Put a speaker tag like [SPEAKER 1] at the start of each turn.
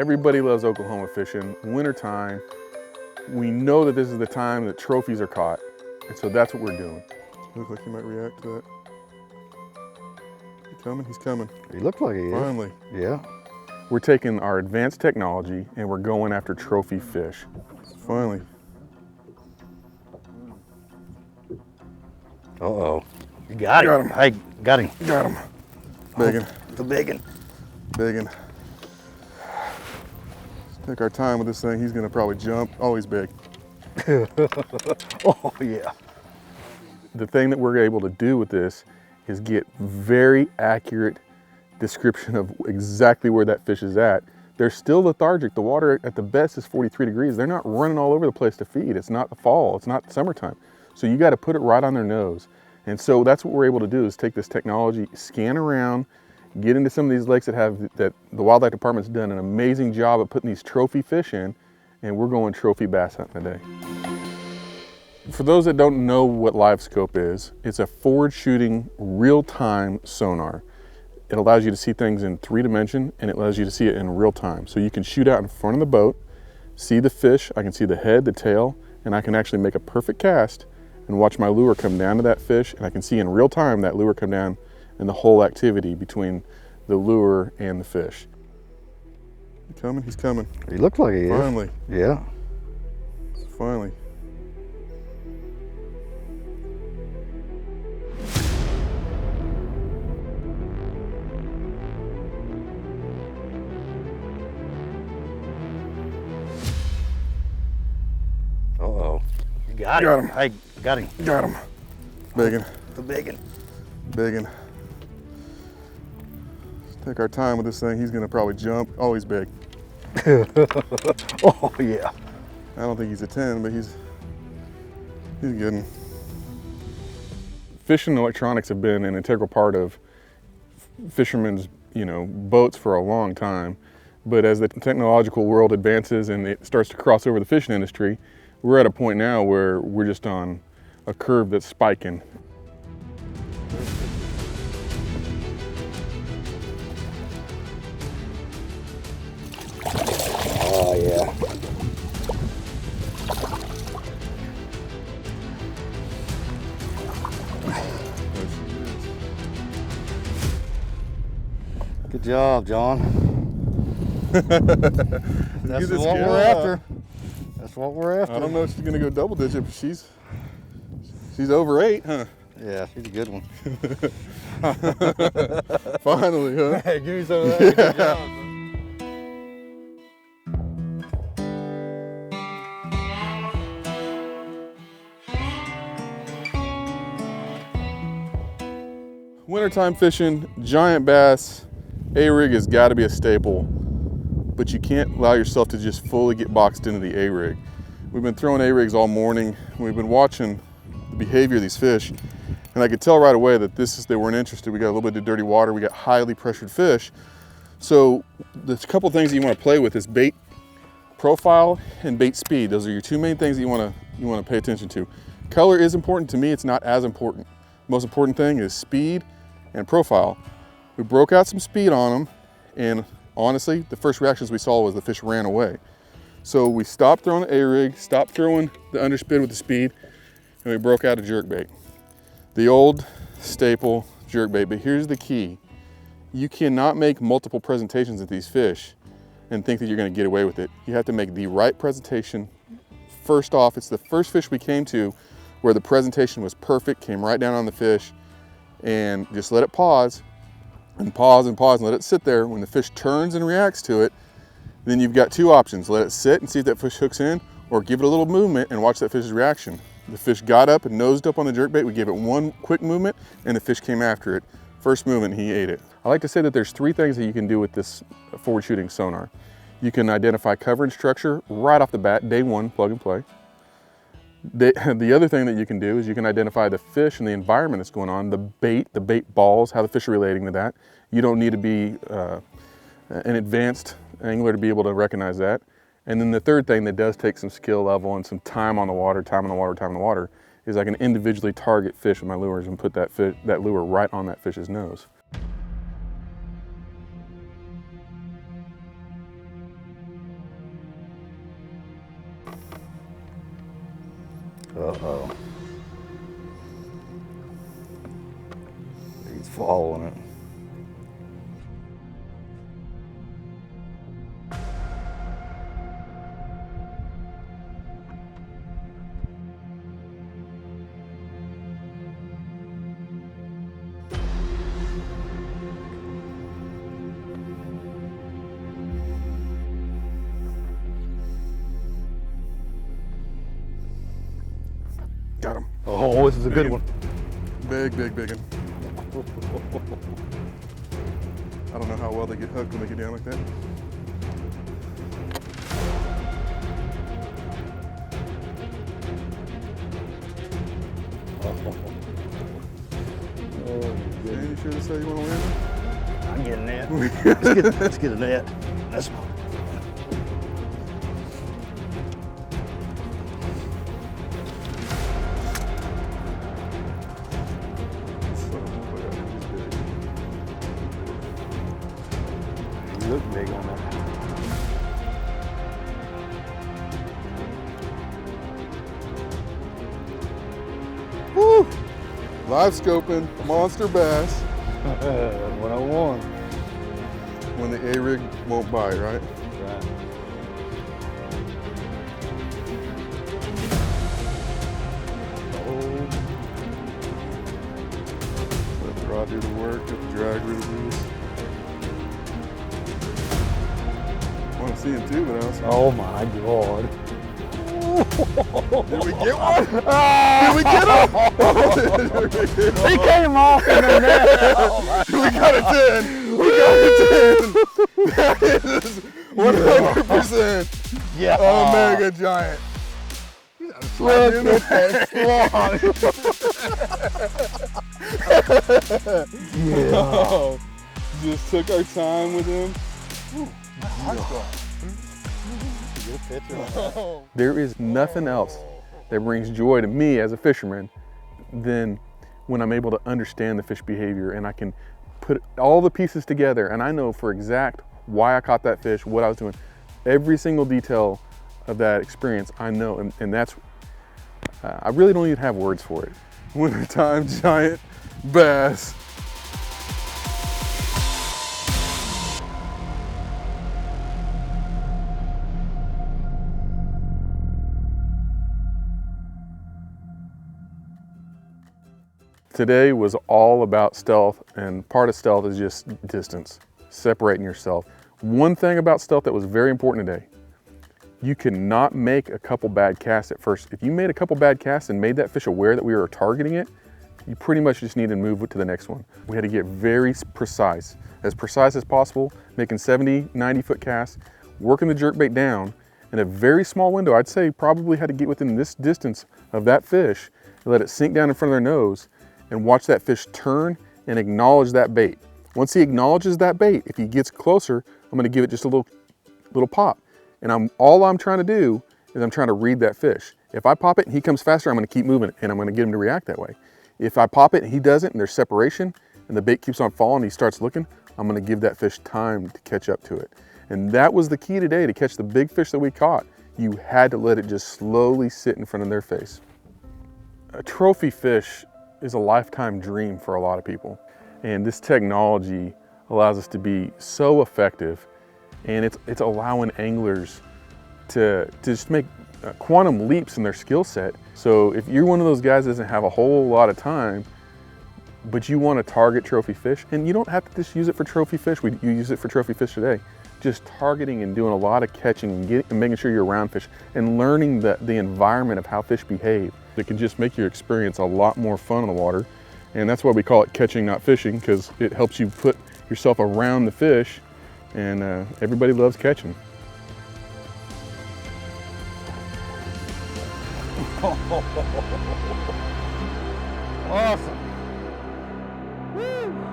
[SPEAKER 1] Everybody loves Oklahoma fishing, wintertime. We know that this is the time that trophies are caught. And so that's what we're doing. Looks like he might react to that. He's coming, he's coming.
[SPEAKER 2] He looks like he is.
[SPEAKER 1] Finally.
[SPEAKER 2] Yeah.
[SPEAKER 1] We're taking our advanced technology and we're going after trophy fish. Finally.
[SPEAKER 2] Uh-oh. You got him. Hey, got him.
[SPEAKER 1] Got him. Biggin.
[SPEAKER 2] The biggin.
[SPEAKER 1] Biggin. Take our time with this thing. He's gonna probably jump. Oh, he's big.
[SPEAKER 2] Oh, yeah.
[SPEAKER 1] The thing that we're able to do with this is get very accurate description of exactly where that fish is at. They're still lethargic. The water at the best is 43 degrees. They're not running all over the place to feed. It's not the fall, it's not summertime. So you gotta put it right on their nose. And so that's what we're able to do is take this technology, scan around, get into some of these lakes that the wildlife department's done an amazing job of putting these trophy fish in, and we're going trophy bass hunting today. For those that don't know what LiveScope is, it's a forward shooting real-time sonar. It allows you to see things in 3D and it allows you to see it in real time. So you can shoot out in front of the boat, see the fish, I can see the head, the tail, and I can actually make a perfect cast and watch my lure come down to that fish, and I can see in real time that lure come down and the whole activity between the lure and the fish. He's coming, he's coming.
[SPEAKER 2] He looks like he is.
[SPEAKER 1] Finally.
[SPEAKER 2] Yeah.
[SPEAKER 1] Finally.
[SPEAKER 2] Uh-oh. You got
[SPEAKER 1] Got
[SPEAKER 2] him.
[SPEAKER 1] him.
[SPEAKER 2] Hey, got him.
[SPEAKER 1] Got him. Biggin.
[SPEAKER 2] The biggin.
[SPEAKER 1] Biggin. Take our time with this thing. He's gonna probably jump. Oh, he's big.
[SPEAKER 2] Oh, yeah.
[SPEAKER 1] I don't think he's a 10, but he's good. Fishing electronics have been an integral part of fishermen's, boats for a long time. But as the technological world advances and it starts to cross over the fishing industry, we're at a point now where we're just on a curve that's spiking.
[SPEAKER 2] Oh, yeah. Good job, John. That's what we're after. That's what we're after.
[SPEAKER 1] I don't know if she's gonna go double digit, but she's over 8, huh?
[SPEAKER 2] Yeah, she's a good one.
[SPEAKER 1] Finally, huh?
[SPEAKER 2] Hey, give me some of that. Yeah. Good job.
[SPEAKER 1] Wintertime fishing, giant bass, A-rig has got to be a staple, but you can't allow yourself to just fully get boxed into the A-rig. We've been throwing A-rigs all morning. We've been watching the behavior of these fish, and I could tell right away that they weren't interested. We got a little bit of dirty water. We got highly pressured fish. So there's a couple things that you want to play with is bait profile and bait speed. Those are your two main things that you want to pay attention to. Color is important to me. It's not as important. Most important thing is speed and profile. We broke out some speed on them, and honestly, the first reactions we saw was the fish ran away. So we stopped throwing the A-rig, stopped throwing the underspid with the speed, and we broke out a jerkbait. The old staple jerkbait, but here's the key. You cannot make multiple presentations of these fish and think that you're gonna get away with it. You have to make the right presentation. First off, it's the first fish we came to where the presentation was perfect, came right down on the fish, and just let it pause and pause and pause and let it sit there. When the fish turns and reacts to it, then you've got two options. Let it sit and see if that fish hooks in, or give it a little movement and watch that fish's reaction. The fish got up and nosed up on the jerkbait. We gave it one quick movement and the fish came after it. First movement, he ate it. I like to say that there's 3 things that you can do with this forward shooting sonar. You can identify cover and structure right off the bat, day 1, plug and play. The other thing that you can do is you can identify the fish and the environment that's going on, the bait balls, how the fish are relating to that. You don't need to be an advanced angler to be able to recognize that. And then the third thing that does take some skill level and some time on the water, is I can individually target fish with my lures and put that lure right on that fish's nose.
[SPEAKER 2] Uh-oh. He's following it.
[SPEAKER 1] Got him.
[SPEAKER 2] Oh, this is a good one.
[SPEAKER 1] Big, big, big one. I don't know how well they get hooked when they get down like that. Shane, you sure this is how you want to win?
[SPEAKER 2] I'm getting that. Let's get a net. That's look big on that.
[SPEAKER 1] Woo! Live scoping, monster bass.
[SPEAKER 2] 101.
[SPEAKER 1] When the A-rig won't bite, right?
[SPEAKER 2] Right. Oh.
[SPEAKER 1] Let the rod do the work, get the drag rid of these. I want to see him too, but I also...
[SPEAKER 2] Oh my God.
[SPEAKER 1] Did we get one? Did we get him?
[SPEAKER 2] He came off in the net.
[SPEAKER 1] We got a 10. We got a 10. That is 100%.
[SPEAKER 2] Yeah.
[SPEAKER 1] Omega giant.
[SPEAKER 2] Look at that Yeah.
[SPEAKER 1] Oh, just took our time with him. There is nothing else that brings joy to me as a fisherman than when I'm able to understand the fish behavior and I can put all the pieces together and I know for exact why I caught that fish, what I was doing, every single detail of that experience I know, and that's, I really don't even have words for it. Wintertime giant bass. Today was all about stealth, and part of stealth is just distance, separating yourself. One thing about stealth that was very important today, you cannot make a couple bad casts at first. If you made a couple bad casts and made that fish aware that we were targeting it, you pretty much just need to move it to the next one. We had to get very precise as possible, making 70, 90 foot casts, working the jerkbait down in a very small window. I'd say probably had to get within this distance of that fish and let it sink down in front of their nose and watch that fish turn and acknowledge that bait. Once he acknowledges that bait, if he gets closer, I'm gonna give it just a little pop. And all I'm trying to do is I'm trying to read that fish. If I pop it and he comes faster, I'm gonna keep moving it and I'm gonna get him to react that way. If I pop it and he doesn't and there's separation and the bait keeps on falling and he starts looking, I'm gonna give that fish time to catch up to it. And that was the key today to catch the big fish that we caught. You had to let it just slowly sit in front of their face. A trophy fish is a lifetime dream for a lot of people. And this technology allows us to be so effective, and it's allowing anglers to just make quantum leaps in their skill set. So if you're one of those guys that doesn't have a whole lot of time, but you want to target trophy fish, and you don't have to just use it for trophy fish, you use it for trophy fish today. Just targeting and doing a lot of catching and making sure you're around fish and learning the environment of how fish behave. It can just make your experience a lot more fun on the water. And that's why we call it catching, not fishing, because it helps you put yourself around the fish, and everybody loves catching.
[SPEAKER 2] Awesome. Woo.